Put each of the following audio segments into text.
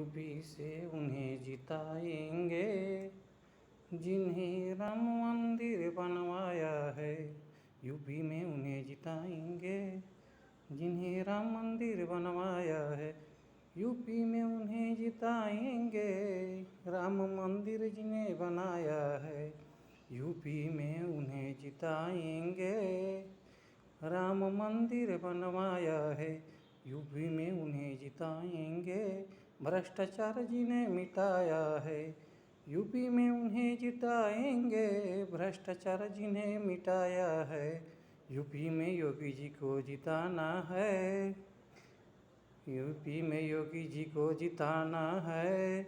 UP से उन्हें जिताएंगे जिन्हें राम मंदिर बनवाया है। यूपी में उन्हें जिताएंगे जिन्हें राम मंदिर बनवाया है। यूपी में उन्हें जिताएंगे राम मंदिर जिन्हें बनाया है। यूपी में उन्हें जिताएंगे राम मंदिर बनवाया है। यूपी में उन्हें जिताएंगे भ्रष्टाचार जिन्हें मिटाया है। यूपी में उन्हें जिताएंगे भ्रष्टाचार जिन्हें मिटाया है। यूपी में योगी जी को जिताना है। यूपी में योगी जी को जिताना है।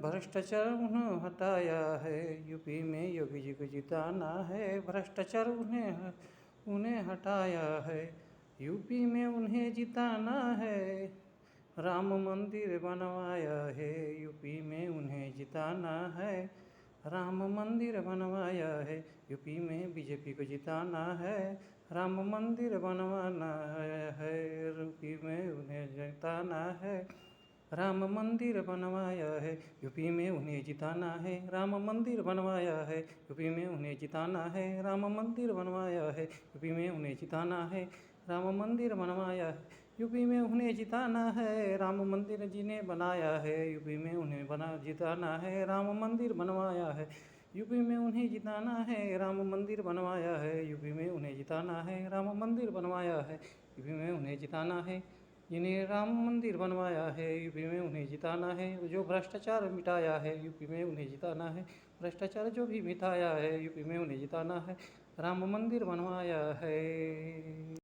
भ्रष्टाचार उन्हें हटाया है। यूपी में योगी जी को जिताना है। भ्रष्टाचार उन्हें हटाया है। यूपी में उन्हें जिताना है। राम मंदिर बनवाया है। यूपी में उन्हें जिताना है। राम मंदिर बनवाया है। यूपी में बीजेपी को जिताना है। राम मंदिर बनवाना है। यूपी में उन्हें जिताना है। राम मंदिर बनवाया है। यूपी में उन्हें जिताना है। राम मंदिर बनवाया है। यूपी में उन्हें जिताना है। राम मंदिर बनवाया है। यूपी में उन्हें जिताना है। राम मंदिर बनवाया है। यूपी में उन्हें जिताना है। राम मंदिर जिन्हें बनाया है। यूपी में उन्हें जिताना है। राम मंदिर बनवाया है। यूपी में उन्हें जिताना है। राम मंदिर बनवाया है। यूपी में उन्हें जिताना है। राम मंदिर बनवाया है। यूपी में उन्हें जिताना है। जिन्हें राम मंदिर बनवाया है। यूपी में उन्हें जिताना है। जो भ्रष्टाचार मिटाया है। यूपी में उन्हें जिताना है। भ्रष्टाचार जो भी मिटाया है। यूपी में उन्हें जिताना है। राम मंदिर बनवाया है।